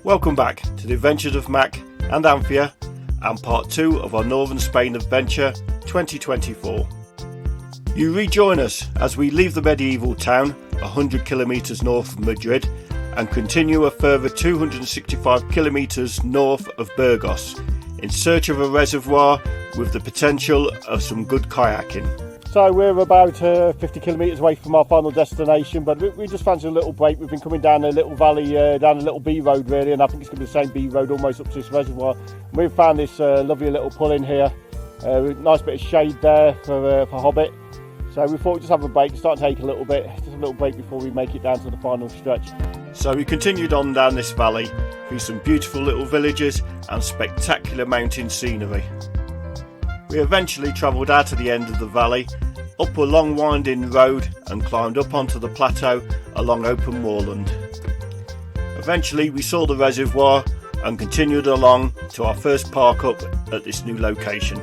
Welcome back to the adventures of Mac and Anthea and part 2 of our Northern Spain adventure 2024. You rejoin us as we leave the medieval town 100 kilometres north of Madrid and continue a further 265 kilometres north of Burgos in search of a reservoir with the potential of some good kayaking. So we're about 50 kilometres away from our final destination, but we just fancy a little break. We've been coming down a little valley, down a little B road really, and I think it's going to be the same B road almost up to this reservoir. We've found this lovely little pull in here, nice bit of shade there for Hobbit. So we thought we'd just have a break, start to take a little break before we make it down to the final stretch. So we continued on down this valley through some beautiful little villages and spectacular mountain scenery. We eventually travelled out to the end of the valley, up a long winding road and climbed up onto the plateau along open moorland. Eventually we saw the reservoir and continued along to our first park up at this new location.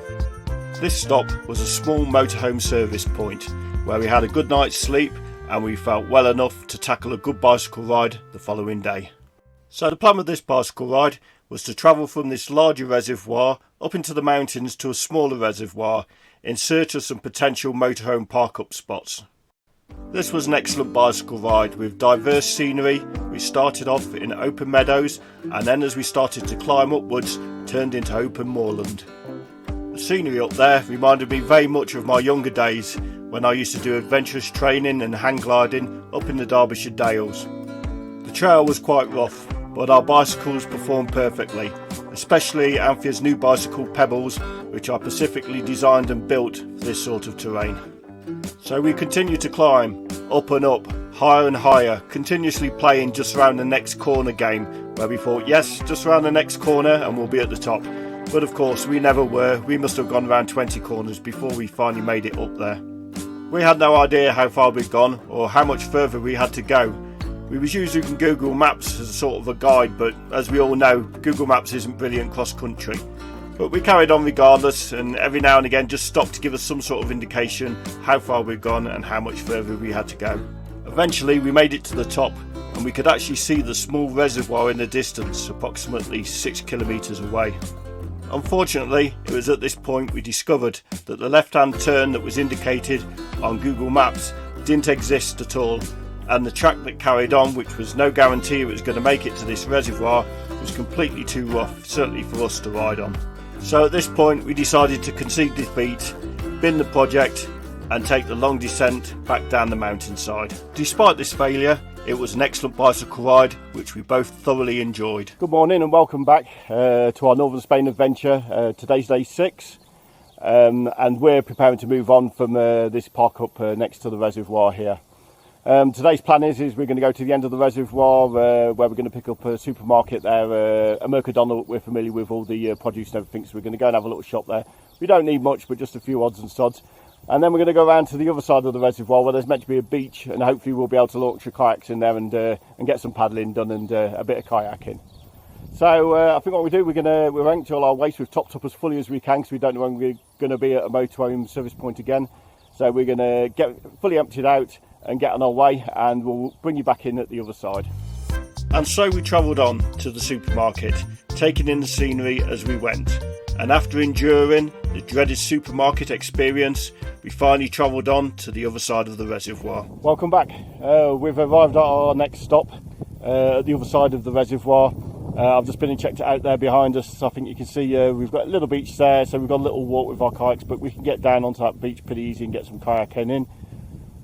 This stop was a small motorhome service point where we had a good night's sleep and we felt well enough to tackle a good bicycle ride the following day. So the plan of this bicycle ride was to travel from this larger reservoir up into the mountains to a smaller reservoir in search of some potential motorhome park-up spots. This was an excellent bicycle ride with diverse scenery. We started off in open meadows and then as we started to climb upwards turned into open moorland. The scenery up there reminded me very much of my younger days when I used to do adventurous training and hang gliding up in the Derbyshire Dales. The trail was quite rough, but our bicycles performed perfectly, especially Anthea's new bicycle Pebbles, which are specifically designed and built for this sort of terrain. So we continued to climb, up and up, higher and higher, continuously playing just around the next corner game, where we thought, yes, just around the next corner and we'll be at the top. But of course we never were. We must have gone around 20 corners before we finally made it up there. We had no idea how far we'd gone or how much further we had to go. We was using Google Maps as a sort of a guide, but as we all know, Google Maps isn't brilliant cross-country. But we carried on regardless, and every now and again just stopped to give us some sort of indication how far we'd gone and how much further we had to go. Eventually we made it to the top and we could actually see the small reservoir in the distance, approximately 6 kilometres away. Unfortunately, it was at this point we discovered that the left-hand turn that was indicated on Google Maps didn't exist at all, and the track that carried on, which was no guarantee it was going to make it to this reservoir, was completely too rough, certainly for us to ride on. So at this point we decided to concede defeat, bin the project and take the long descent back down the mountainside. Despite this failure, it was an excellent bicycle ride which we both thoroughly enjoyed. Good morning and welcome back to our Northern Spain adventure. Today's day 6 and we're preparing to move on from this park up next to the reservoir here. Today's plan is we're going to go to the end of the reservoir where we're going to pick up a supermarket there, a Mercadona. We're familiar with all the produce and everything, so we're going to go and have a little shop there. We don't need much, but just a few odds and sods. And then we're going to go around to the other side of the reservoir where there's meant to be a beach, and hopefully we'll be able to launch the kayaks in there and get some paddling done and a bit of kayaking. So I think what we do, we're empty all our waste. We've topped up as fully as we can because we don't know when we're going to be at a motorhome service point again. So we're going to get fully emptied out and get on our way, and we'll bring you back in at the other side. And so we travelled on to the supermarket, taking in the scenery as we went. And after enduring the dreaded supermarket experience, we finally travelled on to the other side of the reservoir. Welcome back. We've arrived at our next stop at the other side of the reservoir. I've just been and checked it out there behind us. So I think you can see we've got a little beach there, so we've got a little walk with our kayaks, but we can get down onto that beach pretty easy and get some kayaking in.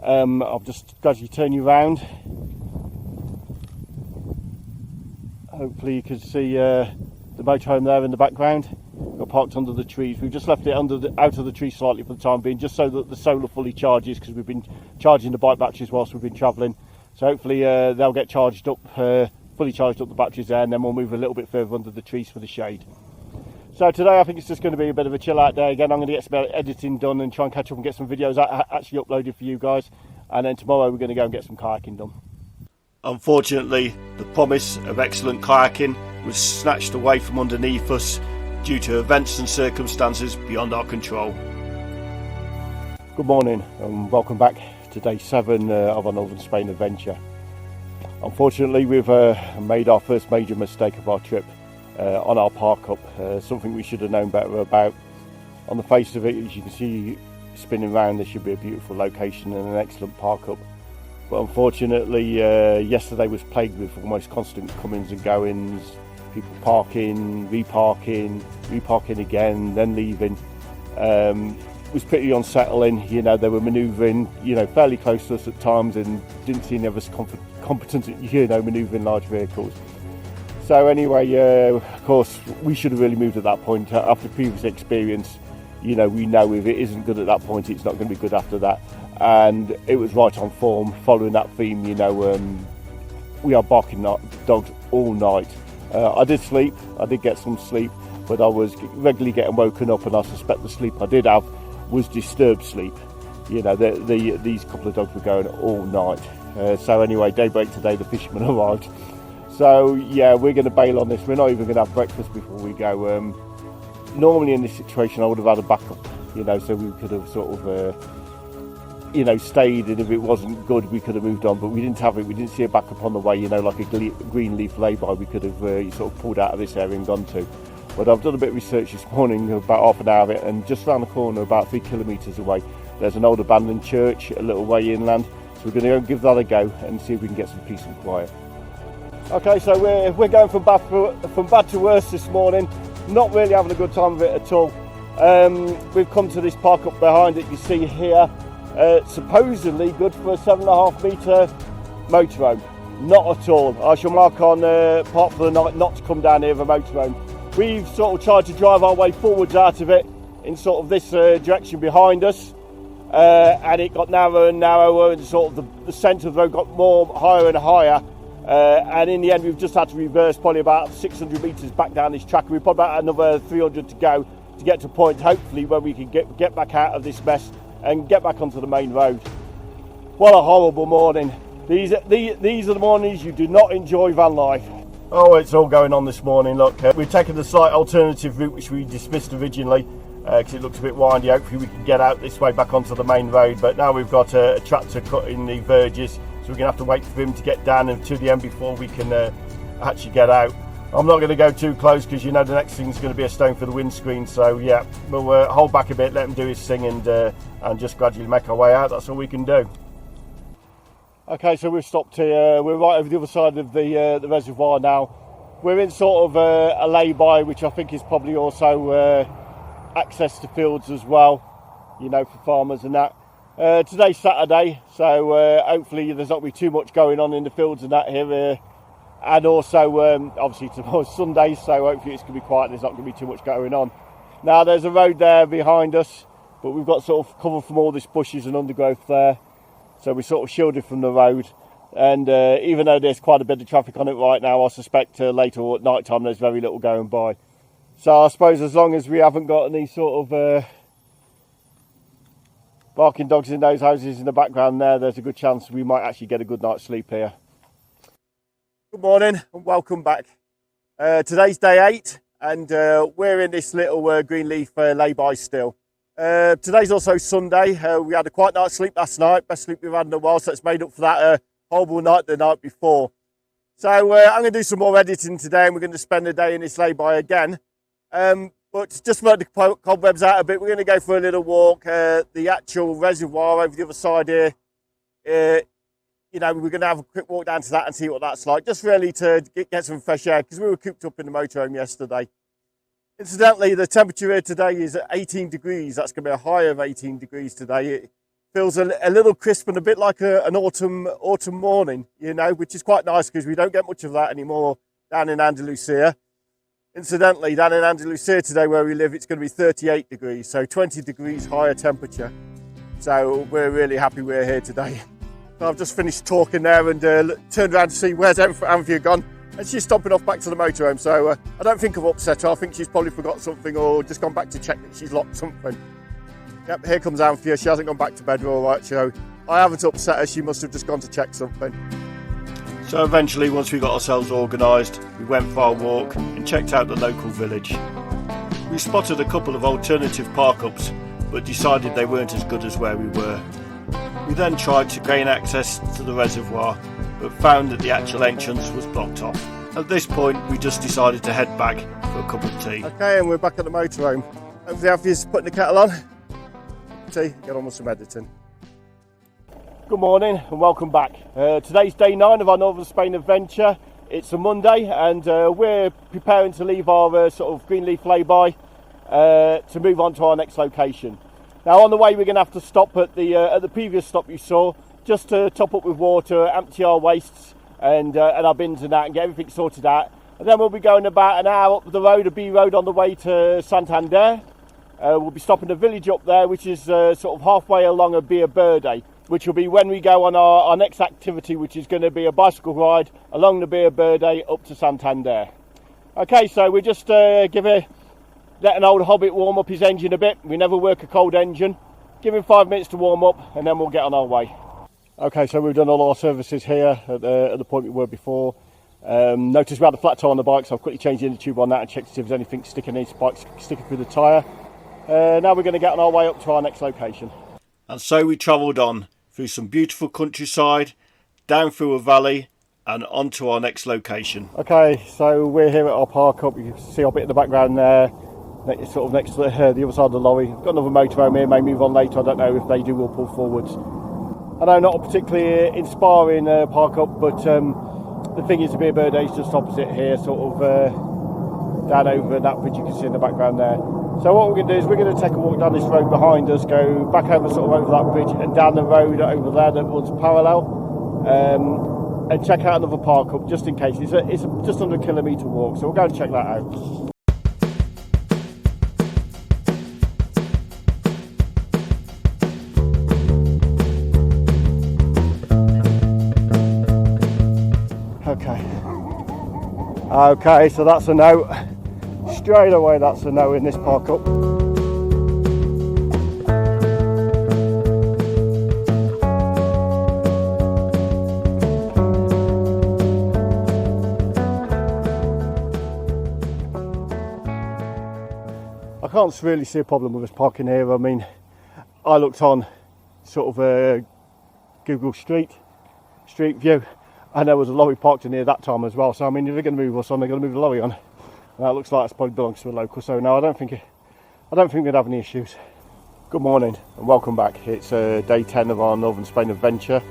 I'll just gradually turn you around. Hopefully you can see the motorhome there in the background. We're parked under the trees. We've just left it out of the trees slightly for the time being, just so that the solar fully charges, because we've been charging the bike batteries whilst we've been travelling. So hopefully they'll get charged up, fully charged up the batteries there, and then we'll move a little bit further under the trees for the shade. So today I think it's just going to be a bit of a chill out day. Again, I'm going to get some editing done and try and catch up and get some videos actually uploaded for you guys. And then tomorrow we're going to go and get some kayaking done. Unfortunately, the promise of excellent kayaking was snatched away from underneath us due to events and circumstances beyond our control. Good morning and welcome back to day 7 of our Northern Spain adventure. Unfortunately, we've made our first major mistake of our trip on our park up, something we should have known better about. On the face of it, as you can see spinning around, this should be a beautiful location and an excellent park up. But unfortunately, yesterday was plagued with almost constant comings and goings, people parking, reparking again, then leaving. It was pretty unsettling. You know, they were manoeuvring, you know, fairly close to us at times and didn't seem ever competent at, you know, manoeuvring large vehicles. So anyway, of course, we should have really moved at that point. After previous experience, you know, we know if it isn't good at that point, it's not going to be good after that. And it was right on form, following that theme. You know, we are barking dogs all night. I did sleep, I did get some sleep, but I was regularly getting woken up, and I suspect the sleep I did have was disturbed sleep. You know, these couple of dogs were going all night. So anyway, daybreak today, the fishermen arrived. So yeah, we're going to bail on this. We're not even going to have breakfast before we go. Normally in this situation I would have had a backup, you know, so we could have sort of you know, stayed, and if it wasn't good we could have moved on, but we didn't have it. We didn't see a backup on the way, you know, like a green leaf lay-by we could have sort of pulled out of this area and gone to. But I've done a bit of research this morning, about half an hour of it, and just around the corner, about 3 kilometres away, there's an old abandoned church a little way inland, so we're going to go and give that a go and see if we can get some peace and quiet. Okay, so we're going from bad to worse this morning. Not really having a good time of it at all. We've come to this park up behind it, you see here, supposedly good for a 7.5 metre motorhome. Not at all. I shall mark on park for the night not to come down here with a motorhome. We've sort of tried to drive our way forwards out of it in sort of this direction behind us, and it got narrower and narrower, and sort of the centre of the road got more higher and higher. And in the end we've just had to reverse probably about 600 metres back down this track. We've probably about another 300 to go to get to a point hopefully where we can get back out of this mess and get back onto the main road. What a horrible morning. These are the mornings you do not enjoy van life. Oh, it's all going on this morning. Look, we've taken the slight alternative route which we dismissed originally because it looks a bit windy. Hopefully we can get out this way back onto the main road, but now we've got a tractor cutting the verges, so we're going to have to wait for him to get down and to the end before we can actually get out. I'm not going to go too close because you know the next thing's going to be a stone for the windscreen, so yeah, we'll hold back a bit, let him do his thing, and just gradually make our way out. That's all we can do. Okay, so we've stopped here. We're right over the other side of the reservoir now. We're in sort of a lay-by, which I think is probably also access to fields as well, you know, for farmers and that. Today's Saturday, so hopefully there's not going to be too much going on in the fields and that here. And also, obviously tomorrow's Sunday, so hopefully it's going to be quiet, there's not going to be too much going on. Now there's a road there behind us, but we've got sort of cover from all this bushes and undergrowth there. So we're sort of shielded from the road, and even though there's quite a bit of traffic on it right now, I suspect later at night time there's very little going by. So I suppose as long as we haven't got any sort of barking dogs in those houses in the background there's a good chance we might actually get a good night's sleep here. Good morning and welcome back. Today's day 8 and we're in this little green leaf lay-by still. Today's also Sunday. We had a quite night's sleep last night, best sleep we've had in a while, so it's made up for that horrible night the night before. So I'm going to do some more editing today, and we're going to spend the day in this lay-by again. But just to let the cobwebs out a bit, we're going to go for a little walk. The actual reservoir over the other side here, you know, we're going to have a quick walk down to that and see what that's like, just really to get some fresh air, because we were cooped up in the motorhome yesterday. Incidentally, the temperature here today is at 18 degrees. That's going to be a high of 18 degrees today. It feels a little crisp and a bit like an autumn morning, you know, which is quite nice because we don't get much of that anymore down in Andalusia. Incidentally, down in Andalusia today where we live, it's going to be 38 degrees, so 20 degrees higher temperature. So we're really happy we're here today. So I've just finished talking there and turned around to see where's Anthea gone. And she's stomping off back to the motorhome, so I don't think I've upset her. I think she's probably forgot something or just gone back to check that she's locked something. Yep, here comes Anthea. She hasn't gone back to bed, we're all right, so I haven't upset her. She must have just gone to check something. So eventually, once we got ourselves organised, we went for our walk and checked out the local village. We spotted a couple of alternative park-ups, but decided they weren't as good as where we were. We then tried to gain access to the reservoir, but found that the actual entrance was blocked off. At this point we just decided to head back for a cup of tea. Okay, and we're back at the motorhome. Hopefully Anthea's putting the kettle on. Tea, get on with some editing. Good morning and welcome back. Today's day 9 of our Northern Spain adventure. It's a Monday and we're preparing to leave our sort of Greenleaf lay-by to move on to our next location. Now on the way we're going to have to stop at the previous stop you saw, just to top up with water, empty our wastes and our bins and that, and get everything sorted out. And then we'll be going about an hour up the road, a B road, on the way to Santander. We'll be stopping a village up there which is sort of halfway along a Verde, which will be when we go on our next activity, which is going to be a bicycle ride along the Verde up to Santander. Okay, so we're just let an old Hobbit warm up his engine a bit. We never work a cold engine. Give him 5 minutes to warm up and then we'll get on our way. Okay, so we've done all our services here at the point we were before. Notice we had a flat tyre on the bike, so I've quickly changed the inner tube on that and checked to see if there's anything sticking in bike, sticking through the tyre. Now we're going to get on our way up to our next location. And so we travelled on through some beautiful countryside, down through a valley and on to our next location. Okay, so we're here at our park up. You can see our bit in the background there, sort of next to the other side of the lorry. We've got another motorhome here, may move on later, I don't know if they do, we'll pull forwards. I know not a particularly inspiring park up, but the thing is the Verde is just opposite here, sort of down over that bridge you can see in the background there. So what we're going to do is we're going to take a walk down this road behind us, go back over sort of over that bridge and down the road over there that runs parallel, and check out another park up just in case. It's just under a kilometre walk, so we'll go and check that out. Okay, so that's a no. Straight away that's a no in this park up. I can't really see a problem with us parking here. I mean, I looked on sort of a Google Street View, and there was a lorry parked in here that time as well. So I mean, if they're going to move us on, they're going to move the lorry on. And that looks like it probably belongs to a local. So no, I don't think we'd have any issues. Good morning and welcome back. It's day 10 of our Northern Spain adventure,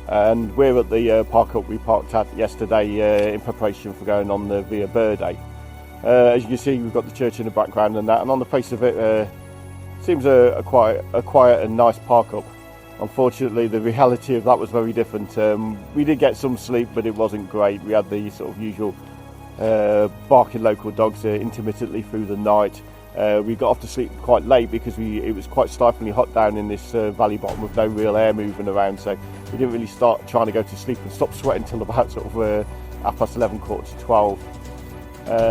and we're at the park up we parked at yesterday in preparation for going on the Verde. As you can see, we've got the church in the background and that, and on the face of it, seems a quiet and nice park up. Unfortunately, the reality of that was very different. We did get some sleep, but it wasn't great. We had the sort of usual barking local dogs intermittently through the night. We got off to sleep quite late because it was quite stiflingly hot down in this valley bottom with no real air moving around, so we didn't really start trying to go to sleep and stop sweating until about sort of 11:30, quarter to 12.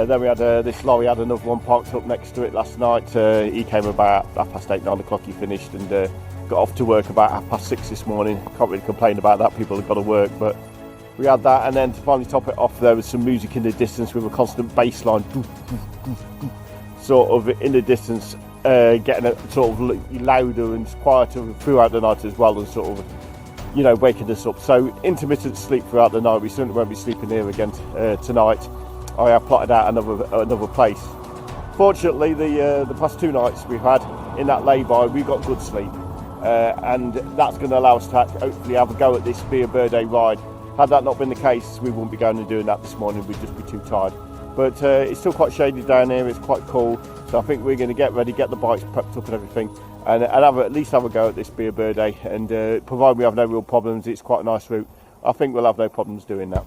Then we had this lorry had another one parked up next to it last night. He came about 8:30, 9 o'clock he finished, and got off to work about 6:30 this morning. Can't really complain about that, people have got to work, but we had that. And then to finally top it off, there was some music in the distance with a constant bass line sort of in the distance, getting it sort of louder and quieter throughout the night as well, and sort of, you know, waking us up. So intermittent sleep throughout the night. We certainly won't be sleeping here again tonight. I have plotted out another place. Fortunately, the past 2 nights we've had in that lay-by, we got good sleep. And that's going to allow us to hopefully have a go at this Verde ride. Had that not been the case, we wouldn't be going and doing that this morning, we'd just be too tired. But it's still quite shady down here, it's quite cool, so I think we're going to get ready, get the bikes prepped up and everything, and at least have a go at this Verde, and provided we have no real problems, it's quite a nice route, I think we'll have no problems doing that.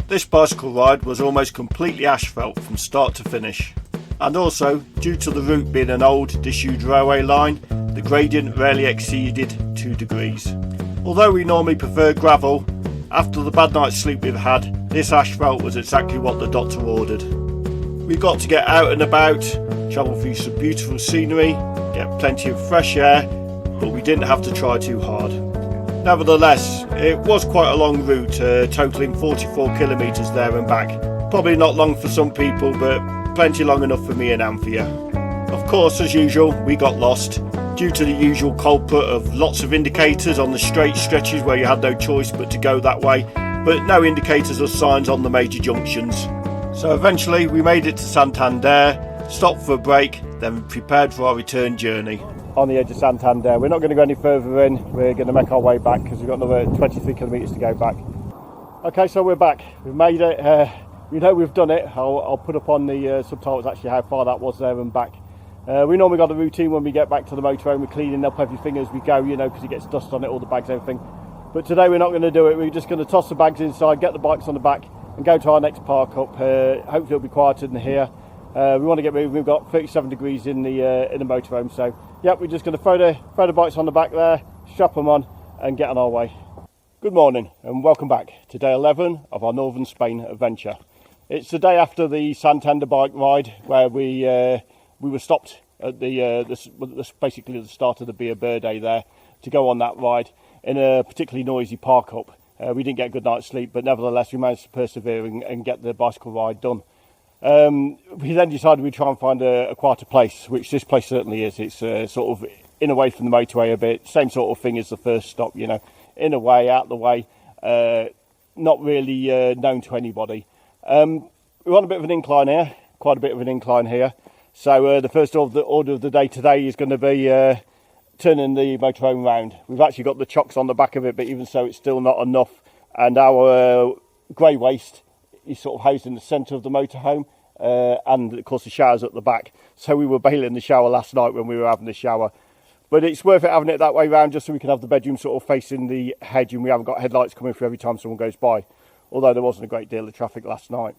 This bicycle ride was almost completely asphalt from start to finish, and also, due to the route being an old disused railway line, the gradient rarely exceeded 2 degrees. Although we normally prefer gravel, after the bad night's sleep we've had, this asphalt was exactly what the doctor ordered. We got to get out and about, travel through some beautiful scenery, get plenty of fresh air, but we didn't have to try too hard. Nevertheless, it was quite a long route, totalling 44 kilometres there and back. Probably not long for some people, but plenty long enough for me and Anthea. Of course, as usual, we got lost, due to the usual culprit of lots of indicators on the straight stretches where you had no choice but to go that way. but no indicators or signs on the major junctions. So eventually we made it to Santander, stopped for a break, then prepared for our return journey. On the edge of Santander, we're not going to go any further in, we're going to make our way back because we've got another 23 kilometres to go back. Okay, so we're back, we've made it, we know we've done it. I'll put up on the subtitles actually how far that was there and back. We normally got a routine when we get back to the motorhome, we're cleaning up everything as we go, you know, because it gets dust on it, all the bags, everything. But today we're not going to do it, we're just going to toss the bags inside, get the bikes on the back and go to our next park up. Hopefully it'll be quieter than here. We want to get moving, we've got 37 degrees in the motorhome, so yep, we're just going to throw the bikes on the back there, strap them on and get on our way. Good morning and welcome back to day 11 of our Northern Spain adventure. It's the day after the Santander bike ride where we were stopped at basically the start of the Verde there to go on that ride in a particularly noisy park up. We didn't get a good night's sleep, but nevertheless we managed to persevere and get the bicycle ride done. We then decided we'd try and find a quieter place, which this place certainly is. It's sort of in away from the motorway a bit, same sort of thing as the first stop, you know, in a way, out the way, not really known to anybody. We're on a bit of an incline here, quite a bit of an incline here. So the first order of the day today is going to be turning the motorhome round. We've actually got the chocks on the back of it, but even so it's still not enough. And our grey waste is sort of housed in the centre of the motorhome, and of course the shower's at the back. So we were bailing the shower last night when we were having the shower. But it's worth it having it that way round just so we can have the bedroom sort of facing the hedge and we haven't got headlights coming through every time someone goes by. Although there wasn't a great deal of traffic last night.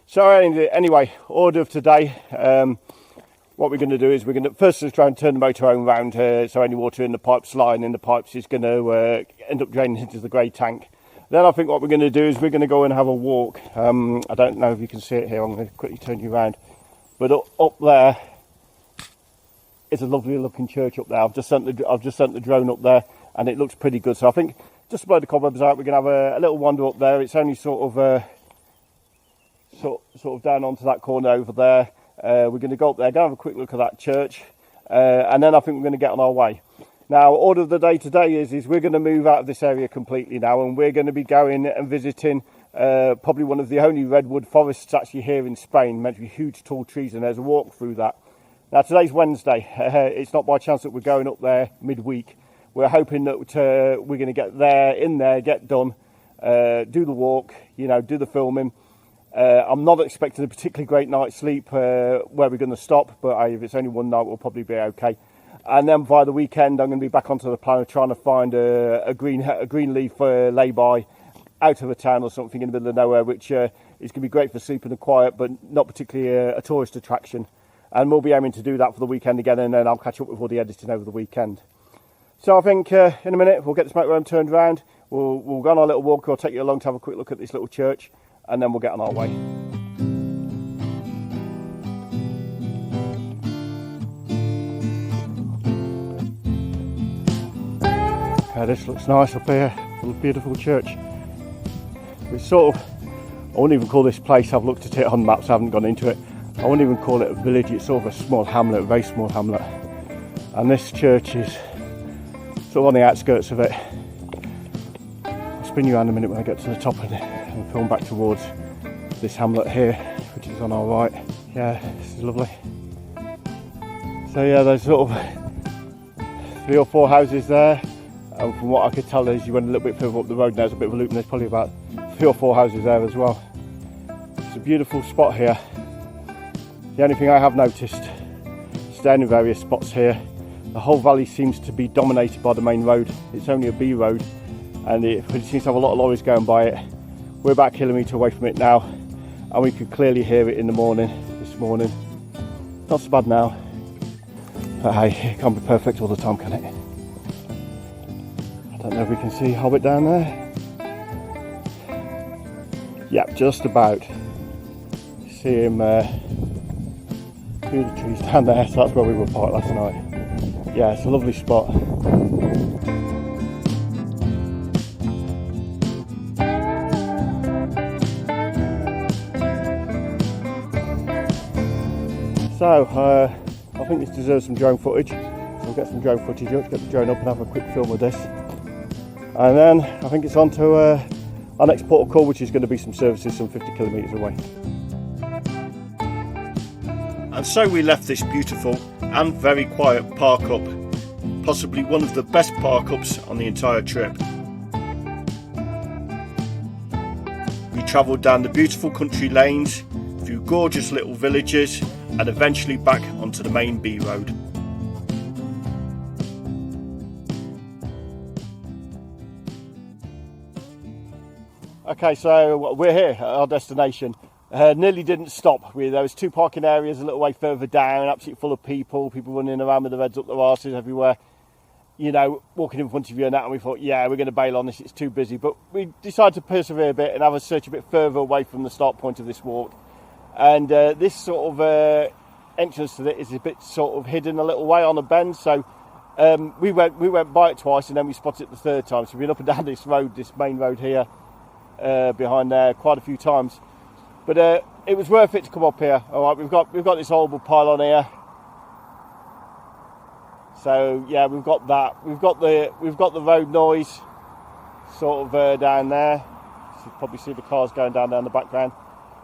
So anyway, order of today, what we're going to do is we're going to first try and turn the motorhome round so any water in the pipes, lying in the pipes, is going to end up draining into the grey tank. Then I think what we're going to do is we're going to go and have a walk. I don't know if you can see it here, I'm going to quickly turn you around. But up there is a lovely looking church up there. I've just sent the drone up there and it looks pretty good. So I think just to blow the cobwebs out, we're going to have a little wander up there. It's only sort of down onto that corner over there. We're going to go up there, go have a quick look at that church, and then I think we're going to get on our way. Now, order of the day today is we're going to move out of this area completely now, and we're going to be going and visiting probably one of the only redwood forests actually here in Spain, meant to be huge tall trees, and there's a walk through that. Now, today's Wednesday. It's not by chance that we're going up there midweek. We're hoping that we're going to get in there, get done, do the walk, you know, do the filming. I'm not expecting a particularly great night's sleep where we're going to stop, but if it's only one night, we'll probably be okay. And then by the weekend, I'm going to be back onto the plan of trying to find a green leaf lay-by out of a town or something in the middle of nowhere, which is going to be great for sleeping and quiet, but not particularly a tourist attraction. And we'll be aiming to do that for the weekend again, and then I'll catch up with all the editing over the weekend. So I think in a minute, we'll get this motorhome turned around, we'll go on our little walk, I'll take you along to have a quick look at this little church, and then we'll get on our way. Okay, this looks nice up here, a beautiful church. It's sort of, I wouldn't even call this place, I've looked at it on maps, I haven't gone into it, I wouldn't even call it a village, it's sort of a small hamlet, a very small hamlet. And this church is sort of on the outskirts of it. I'll spin you around a minute when I get to the top of it and film back towards this hamlet here, which is on our right. Yeah, this is lovely. So yeah, there's sort of 3 or 4 houses there, and from what I could tell as you went a little bit further up the road, there's a bit of a loop and there's probably about 3 or 4 houses there as well. It's a beautiful spot here. The only thing I have noticed, staying in various spots here, the whole valley seems to be dominated by the main road. It's only a B road and it seems to have a lot of lorries going by it. We're about a kilometre away from it now and we could clearly hear it in the morning, this morning. Not so bad now, but hey, it can't be perfect all the time, can it? I don't know if we can see Hobbit down there. Yep, just about. See him through the trees down there, so that's where we were parked last night. Yeah, it's a lovely spot. So, I think this deserves some drone footage. So we'll get some drone footage up, get the drone up and have a quick film of this. And then I think it's on to our next port of call, which is going to be some services some 50 kilometres away. And so we left this beautiful and very quiet park up, possibly one of the best park ups on the entire trip. We travelled down the beautiful country lanes, through gorgeous little villages, and eventually back onto the main B road. Okay, so we're here at our destination. Nearly didn't stop. There was two parking areas a little way further down, absolutely full of people running around with their heads up their arses everywhere, you know, walking in front of you and that, and we thought, yeah, we're going to bail on this, it's too busy. But we decided to persevere a bit and have a search a bit further away from the start point of this walk. And this sort of entrance to it is a bit sort of hidden a little way on a bend, so we went by it twice and then we spotted it the third time. So we've been up and down this road, this main road here, behind there quite a few times. But it was worth it to come up here. All right, we've got this horrible pylon here. So yeah, we've got that. We've got the road noise sort of down there. You can probably see the cars going down there in the background.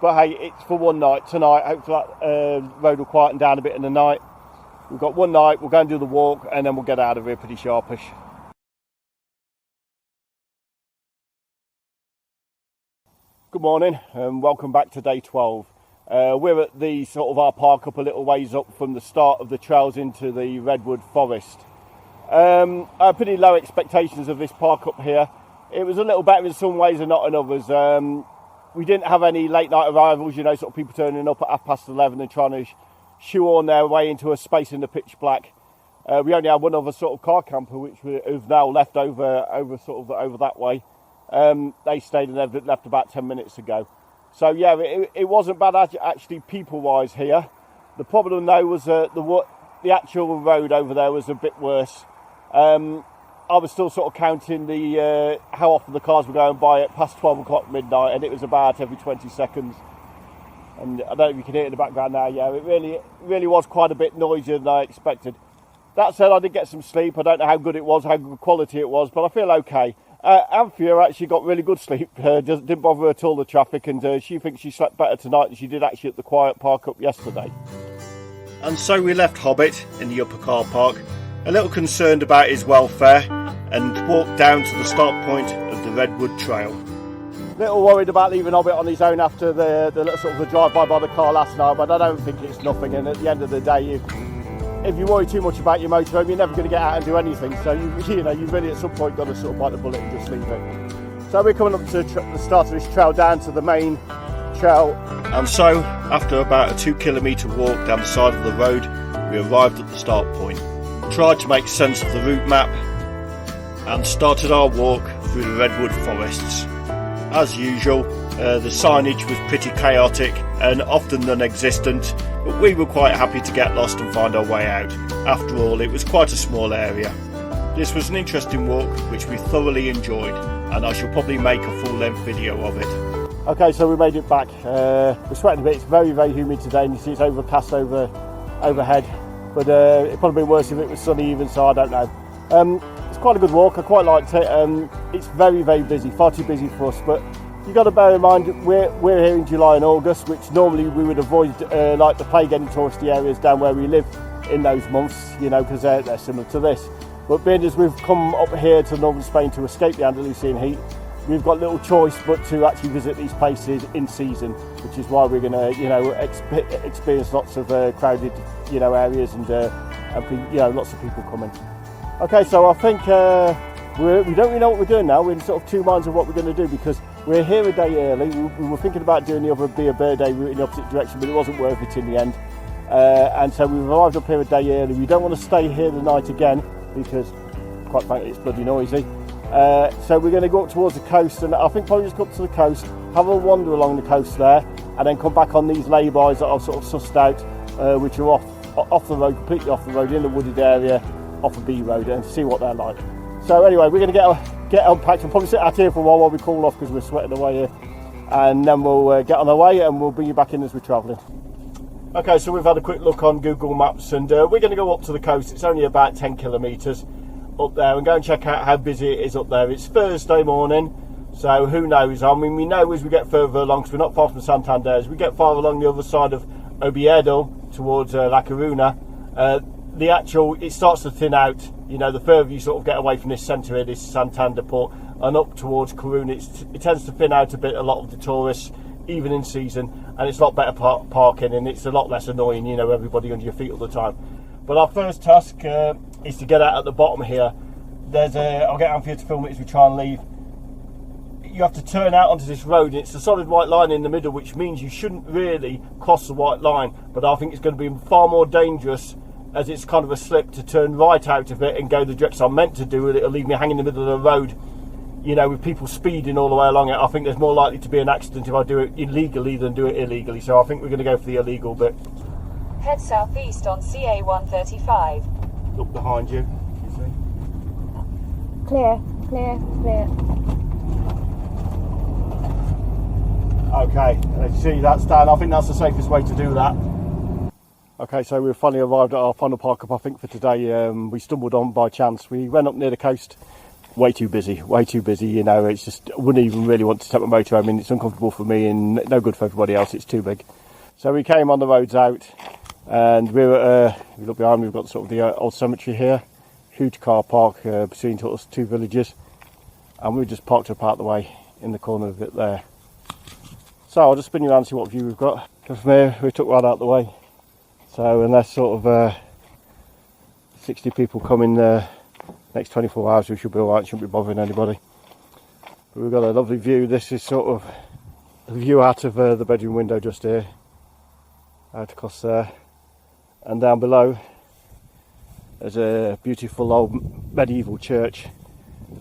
But hey, it's for one night tonight. Hopefully that road will quieten down a bit in the night. We've got one night. We'll go and do the walk, and then we'll get out of here pretty sharpish. Good morning and welcome back to day 12. We're at the sort of our park up a little ways up from the start of the trails into the Redwood forest. I had pretty low expectations of this park up here. It was a little better in some ways and not in others. We didn't have any late night arrivals, you know, sort of people turning up at 11:30 and trying to shoehorn their way into a space in the pitch black. We only had one other sort of car camper, which we've now left over that way. They stayed and they've left about 10 minutes ago. So yeah, it wasn't bad actually people-wise here. The problem though was the actual road over there was a bit worse. I was still sort of counting the how often the cars were going by at past 12 o'clock midnight, and it was about every 20 seconds. And I don't know if you can hear it in the background now. Yeah, it really was quite a bit noisier than I expected. That said, I did get some sleep. I don't know how good it was, how good quality it was, but I feel okay. Anthea actually got really good sleep, just didn't bother her at all the traffic, and she thinks she slept better tonight than she did actually at the quiet park up yesterday. And so we left Hobbit in the upper car park, a little concerned about his welfare, and walked down to the start point of the Redwood Trail. Little worried about leaving Hobbit on his own after the sort of the drive-by by the car last night, but I don't think it's nothing, and at the end of the day, if you worry too much about your motorhome, you're never going to get out and do anything. So you know, you've really at some point got to sort of bite the bullet and just leave it. So we're coming up to the start of this trail down to the main trail. And so, after about a 2 kilometre walk down the side of the road, we arrived at the start point. Tried to make sense of the route map and started our walk through the Redwood forests. As usual, the signage was pretty chaotic and often non-existent, but we were quite happy to get lost and find our way out. After all, it was quite a small area. This was an interesting walk which we thoroughly enjoyed, and I shall probably make a full-length video of it. Okay, so we made it back. We're sweating a bit. It's very, very humid today, and you see it's overcast overhead. But it'd probably be worse if it was sunny even, so I don't know. It's quite a good walk. I quite liked it. It's very, very busy, far too busy for us. But you've got to bear in mind we're here in July and August, which normally we would avoid, like the plague any touristy areas down where we live in those months, you know, because they're similar to this. But being as we've come up here to northern Spain to escape the Andalusian heat, we've got little choice but to actually visit these places in season, which is why we're going to, you know, experience lots of crowded, you know, areas and you know, lots of people coming. Okay, so I think we don't really know what we're doing now. We're in sort of two minds of what we're going to do, because we're here a day early. We were thinking about doing the other Verde route in the opposite direction, but it wasn't worth it in the end. And so we've arrived up here a day early. We don't want to stay here the night again, because quite frankly it's bloody noisy. So we're going to go up towards the coast, and I think probably just go up to the coast, have a wander along the coast there, and then come back on these lay-bys that I've sort of sussed out, which are off the road, completely off the road, in the wooded area, off a B road, and see what they're like. So anyway, we're going to get unpacked and probably sit out here for a while we cool off, because we're sweating away here, and then we'll get on our way and we'll bring you back in as we're travelling. Okay, so we've had a quick look on Google Maps, and we're going to go up to the coast. It's only about 10 kilometres up there, and go and check out how busy it is up there. It's Thursday morning, So who knows? I mean, we know as we get further along, because we're not far from Santander, as we get far along the other side of Oviedo towards La Coruna, it starts to thin out. You know, the further you sort of get away from this centre here, this Santander port, and up towards Coruna, it tends to thin out a bit, a lot of the tourists, even in season, and it's a lot better parking, and it's a lot less annoying, you know, everybody under your feet all the time. But our first task is to get out at the bottom here. I'll get Anthea to film it as we try and leave. You have to turn out onto this road, and it's a solid white line in the middle, which means you shouldn't really cross the white line, but I think it's going to be far more dangerous, as it's kind of a slip, to turn right out of it and go the direction I'm meant to do. It'll leave me hanging in the middle of the road, you know, with people speeding all the way along it. I think there's more likely to be an accident if I do it illegally than do it illegally, so I think we're going to go for the illegal bit. Head southeast on CA 135. Look behind you, you see. Clear, clear, clear. Okay, let's see, that's down. I think that's the safest way to do that. Okay, so we've finally arrived at our final park up, I think, for today. We stumbled on by chance. We went up near the coast. Way too busy, you know. It's just, I wouldn't even really want to take my motorhome in. It's uncomfortable for me and no good for everybody else. It's too big. So we came on the roads out, and we were, if you look behind me, we've got sort of the old cemetery here. Huge car park between us two villages. And we just parked up out the way in the corner of it there. So I'll just spin you around and see what view we've got. From here, we took right out the way. So unless sort of 60 people come in next 24 hours, we should be alright, shouldn't be bothering anybody. But we've got a lovely view. This is sort of the view out of the bedroom window just here, out across there. And down below, there's a beautiful old medieval church.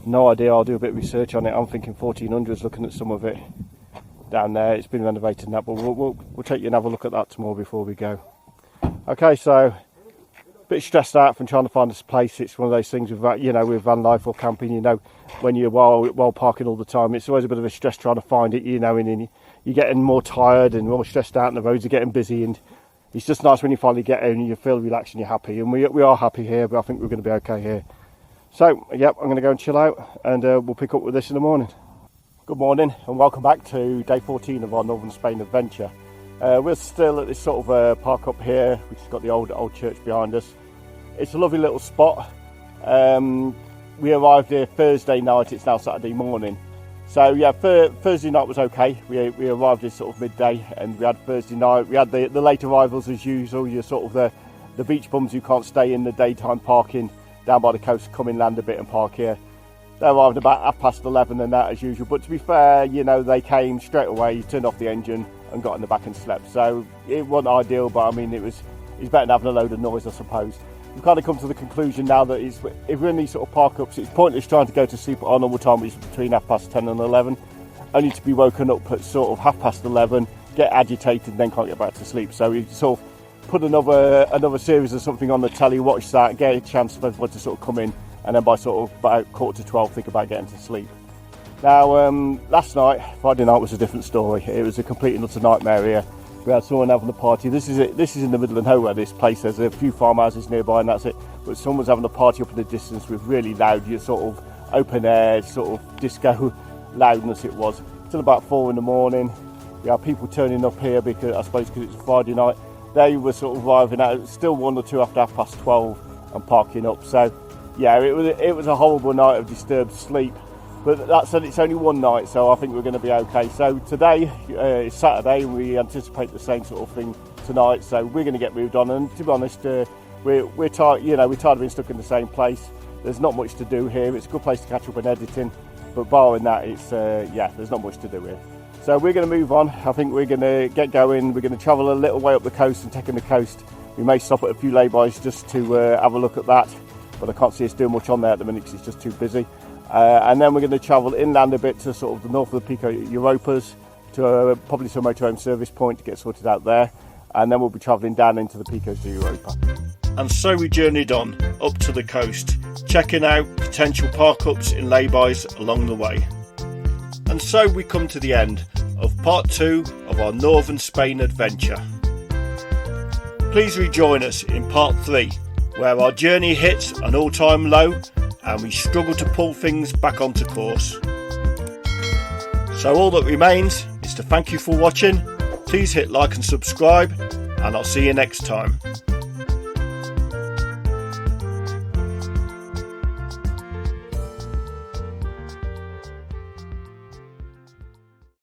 No idea, I'll do a bit of research on it. I'm thinking 1400s, looking at some of it down there. It's been renovated now, but we'll take you and have a look at that tomorrow before we go. Okay, so a bit stressed out from trying to find this place. It's one of those things with, you know, with van life or camping, you know, when you're while parking all the time, it's always a bit of a stress trying to find it, you know, and you're getting more tired and more stressed out and the roads are getting busy, and it's just nice when you finally get in and you feel relaxed and you're happy, and we are happy here, but I think we're going to be okay here. So, yep, I'm going to go and chill out, and we'll pick up with this in the morning. Good morning and welcome back to day 14 of our Northern Spain adventure. We're still at this sort of park up here, which has got the old church behind us. It's a lovely little spot. We arrived here Thursday night, it's now Saturday morning. So yeah, Thursday night was okay. We arrived here sort of midday, and we had Thursday night. We had the late arrivals as usual. You're sort of the beach bums who can't stay in the daytime parking down by the coast, come inland a bit and park here. They arrived about 11:30 and that as usual. But to be fair, you know, they came straight away, turned off the engine and got in the back and slept. So it wasn't ideal, but I mean, it's better than having a load of noise, I suppose. We've kind of come to the conclusion now that if we're in these sort of park ups, it's pointless trying to go to sleep at our normal time, which is between 10:30 and 11, only to be woken up at sort of 11:30, get agitated and then can't get back to sleep. So we sort of put another series of something on the telly, watch that, get a chance for everyone to sort of come in, and then by sort of about 11:45 think about getting to sleep. Now, last night, Friday night, was a different story. It was a complete and utter nightmare here. We had someone having a party. This is in the middle of nowhere, this place. There's a few farmhouses nearby and that's it. But someone's having a party up in the distance with really loud, sort of open air, sort of disco loudness it was. Till about 4 in the morning. We had people turning up here because it's a Friday night. They were sort of arriving out, still 1 or 2 after 12:30 and parking up. So yeah, it was a horrible night of disturbed sleep. But that said, it's only one night, so I think we're going to be okay. So today is Saturday, and we anticipate the same sort of thing tonight. So we're going to get moved on. And to be honest, we're tired. You know, we're tired of being stuck in the same place. There's not much to do here. It's a good place to catch up on editing, but barring that, there's not much to do here. So we're going to move on. I think we're going to get going. We're going to travel a little way up the coast and take in the coast. We may stop at a few lay-bys just to have a look at that, but I can't see us doing much on there at the minute because it's just too busy. And then we're going to travel inland a bit to sort of the north of the Pico Europas to probably to a motorhome service point to get sorted out there, and then we'll be travelling down into the Picos de Europa. And so we journeyed on up to the coast, checking out potential park-ups in lay-bys along the way. And so we come to the end of part 2 of our Northern Spain adventure. Please rejoin us in part 3, where our journey hits an all-time low and we struggle to pull things back onto course. So all that remains is to thank you for watching. Please hit like and subscribe, and I'll see you next time.